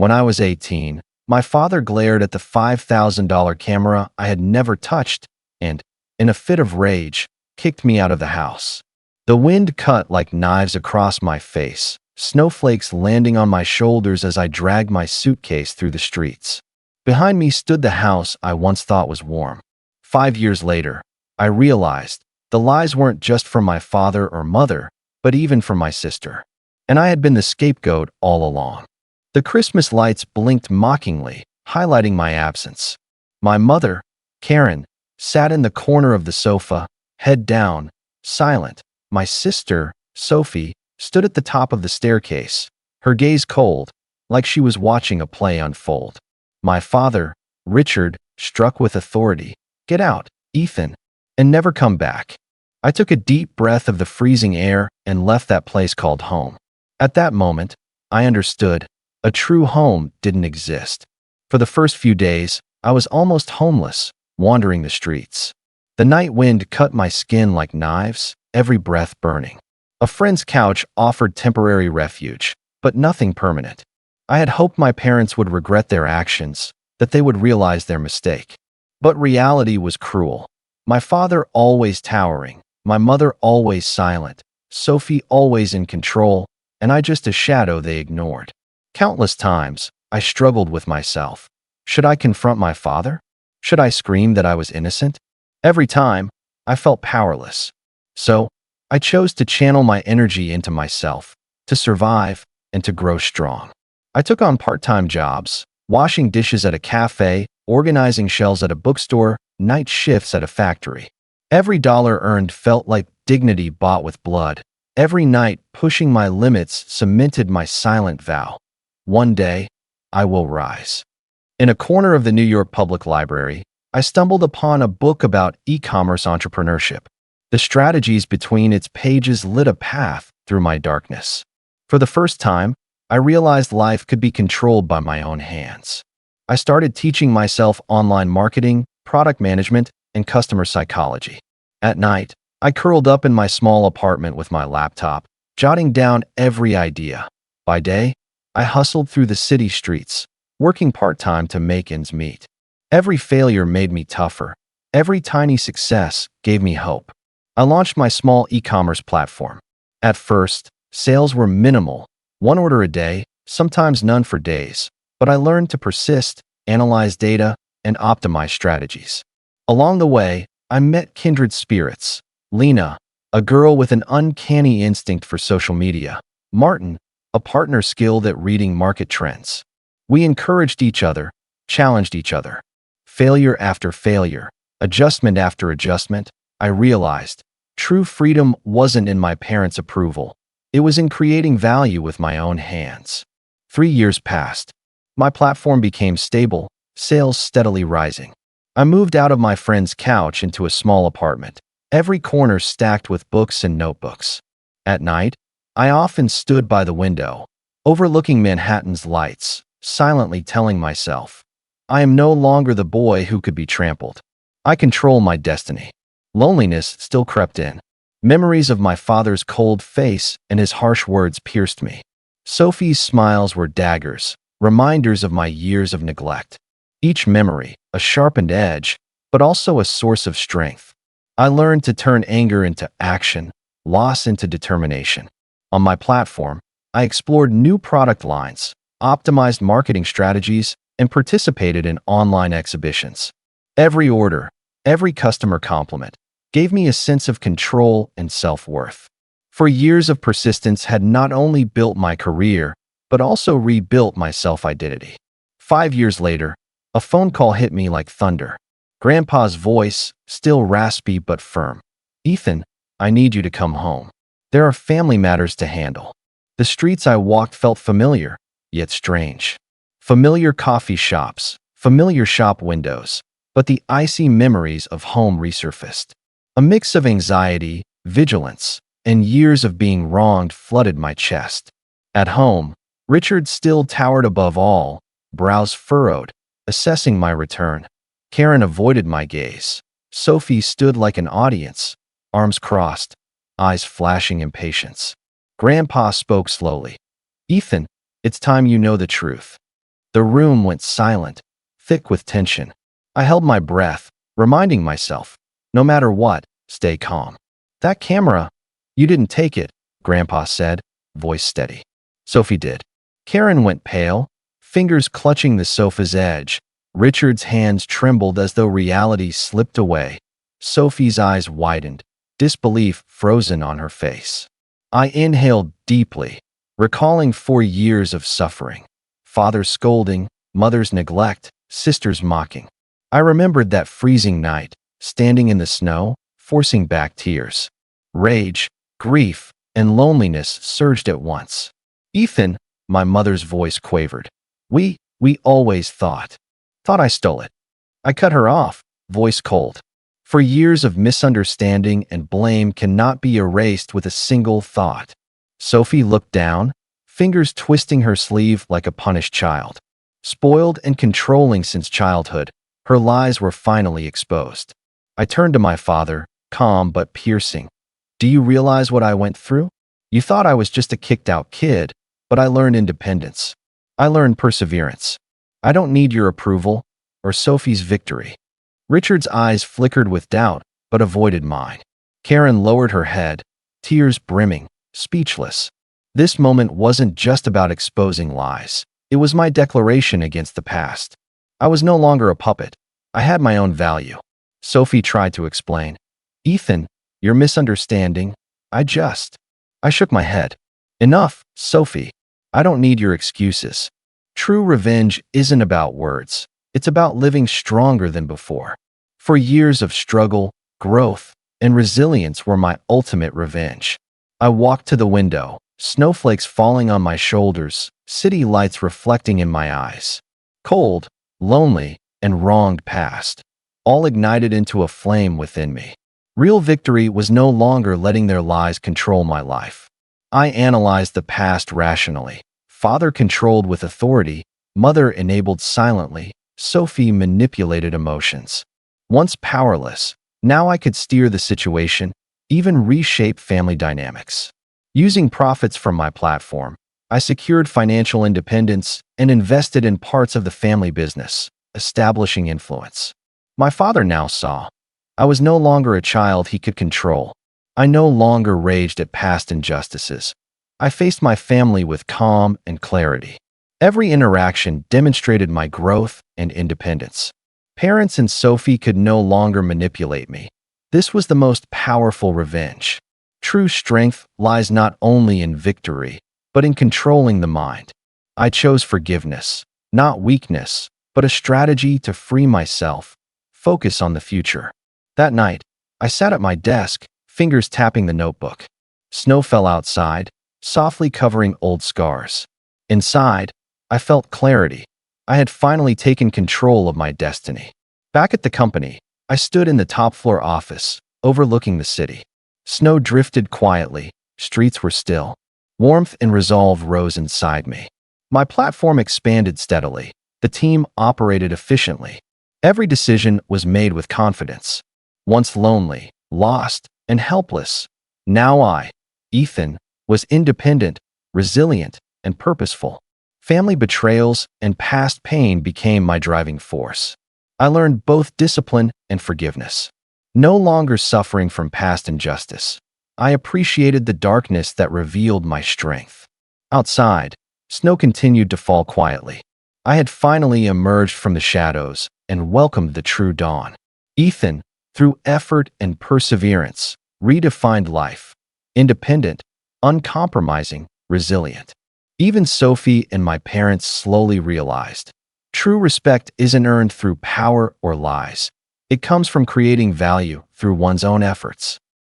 When I was 18, my father glared at the $5,000 camera I had never touched and, in a fit of rage, kicked me out of the house. The wind cut like knives across my face, snowflakes landing on my shoulders as I dragged my suitcase through the streets. Behind me stood the house I once thought was warm. 5 years later, I realized the lies weren't just from my father or mother, but even from my sister. And I had been the scapegoat all along. The Christmas lights blinked mockingly, highlighting my absence. My mother, Karen, sat in the corner of the sofa, head down, silent. My sister, Sophie, stood at the top of the staircase, her gaze cold, like she was watching a play unfold. My father, Richard, struck with authority. "Get out, Ethan, and never come back." I took a deep breath of the freezing air and left that place called home. At that moment, I understood a true home didn't exist. For the first few days, I was almost homeless, wandering the streets. The night wind cut my skin like knives, every breath burning. A friend's couch offered temporary refuge, but nothing permanent. I had hoped my parents would regret their actions, that they would realize their mistake. But reality was cruel. My father always towering, my mother always silent, Sophie always in control, and I just a shadow they ignored. Countless times, I struggled with myself. Should I confront my father? Should I scream that I was innocent? Every time, I felt powerless. So, I chose to channel my energy into myself, to survive, and to grow strong. I took on part-time jobs, washing dishes at a cafe, organizing shelves at a bookstore, night shifts at a factory. Every dollar earned felt like dignity bought with blood. Every night, pushing my limits cemented my silent vow. One day, I will rise. In a corner of the New York Public Library, I stumbled upon a book about e-commerce entrepreneurship. The strategies between its pages lit a path through my darkness. For the first time, I realized life could be controlled by my own hands. I started teaching myself online marketing, product management, and customer psychology. At night, I curled up in my small apartment with my laptop, jotting down every idea. By day, I hustled through the city streets, working part-time to make ends meet. Every failure made me tougher. Every tiny success gave me hope. I launched my small e-commerce platform. At first, sales were minimal, one order a day, sometimes none for days, but I learned to persist, analyze data, and optimize strategies. Along the way, I met kindred spirits. Lena, a girl with an uncanny instinct for social media. Martin, a partner skilled at reading market trends. We encouraged each other, challenged each other. Failure after failure, adjustment after adjustment, I realized true freedom wasn't in my parents' approval. It was in creating value with my own hands. 3 years passed. My platform became stable, sales steadily rising. I moved out of my friend's couch into a small apartment, every corner stacked with books and notebooks. At night, I often stood by the window, overlooking Manhattan's lights, silently telling myself, I am no longer the boy who could be trampled. I control my destiny. Loneliness still crept in. Memories of my father's cold face and his harsh words pierced me. Sophie's smiles were daggers, reminders of my years of neglect. Each memory, a sharpened edge, but also a source of strength. I learned to turn anger into action, loss into determination. On my platform, I explored new product lines, optimized marketing strategies, and participated in online exhibitions. Every order, every customer compliment, gave me a sense of control and self-worth. For years of persistence had not only built my career, but also rebuilt my self-identity. 5 years later, a phone call hit me like thunder. Grandpa's voice, still raspy but firm. Ethan, I need you to come home. There are family matters to handle. The streets I walked felt familiar, yet strange. Familiar coffee shops, familiar shop windows, but the icy memories of home resurfaced. A mix of anxiety, vigilance, and years of being wronged flooded my chest. At home, Richard still towered above all, brows furrowed, assessing my return. Karen avoided my gaze. Sophie stood like an audience, arms crossed, eyes flashing impatience. Grandpa spoke slowly. Ethan, it's time you know the truth. The room went silent, thick with tension. I held my breath, reminding myself, no matter what, stay calm. That camera, you didn't take it, Grandpa said, voice steady. Sophie did. Karen went pale, fingers clutching the sofa's edge. Richard's hands trembled as though reality slipped away. Sophie's eyes widened, disbelief frozen on her face. I inhaled deeply, recalling 4 years of suffering. Father's scolding, mother's neglect, sister's mocking. I remembered that freezing night, standing in the snow, forcing back tears. Rage, grief, and loneliness surged at once. Ethan, my mother's voice quavered. We always thought I stole it. I cut her off, voice cold. For years of misunderstanding and blame cannot be erased with a single thought. Sophie looked down, fingers twisting her sleeve like a punished child. Spoiled and controlling since childhood, her lies were finally exposed. I turned to my father, calm but piercing. Do you realize what I went through? You thought I was just a kicked-out kid, but I learned independence. I learned perseverance. I don't need your approval or Sophie's victory. Richard's eyes flickered with doubt, but avoided mine. Karen lowered her head, tears brimming, speechless. This moment wasn't just about exposing lies. It was my declaration against the past. I was no longer a puppet. I had my own value. Sophie tried to explain. Ethan, you're misunderstanding. I shook my head. Enough, Sophie. I don't need your excuses. True revenge isn't about words. It's about living stronger than before. For years of struggle, growth, and resilience were my ultimate revenge. I walked to the window, snowflakes falling on my shoulders, city lights reflecting in my eyes. Cold, lonely, and wronged past, all ignited into a flame within me. Real victory was no longer letting their lies control my life. I analyzed the past rationally. Father controlled with authority, mother enabled silently, Sophie manipulated emotions. Once powerless, now I could steer the situation, even reshape family dynamics. Using profits from my platform, I secured financial independence and invested in parts of the family business, establishing influence. My father now saw I was no longer a child he could control. I no longer raged at past injustices. I faced my family with calm and clarity. Every interaction demonstrated my growth and independence. Parents and Sophie could no longer manipulate me. This was the most powerful revenge. True strength lies not only in victory, but in controlling the mind. I chose forgiveness, not weakness, but a strategy to free myself, focus on the future. That night, I sat at my desk, fingers tapping the notebook. Snow fell outside, softly covering old scars. Inside, I felt clarity. I had finally taken control of my destiny. Back at the company, I stood in the top-floor office, overlooking the city. Snow drifted quietly, streets were still. Warmth and resolve rose inside me. My platform expanded steadily. The team operated efficiently. Every decision was made with confidence. Once lonely, lost, and helpless, now I, Ethan, was independent, resilient, and purposeful. Family betrayals and past pain became my driving force. I learned both discipline and forgiveness. No longer suffering from past injustice, I appreciated the darkness that revealed my strength. Outside, snow continued to fall quietly. I had finally emerged from the shadows and welcomed the true dawn. Ethan, through effort and perseverance, redefined life. Independent, uncompromising, resilient. Even Sophie and my parents slowly realized, true respect isn't earned through power or lies. It comes from creating value through one's own efforts.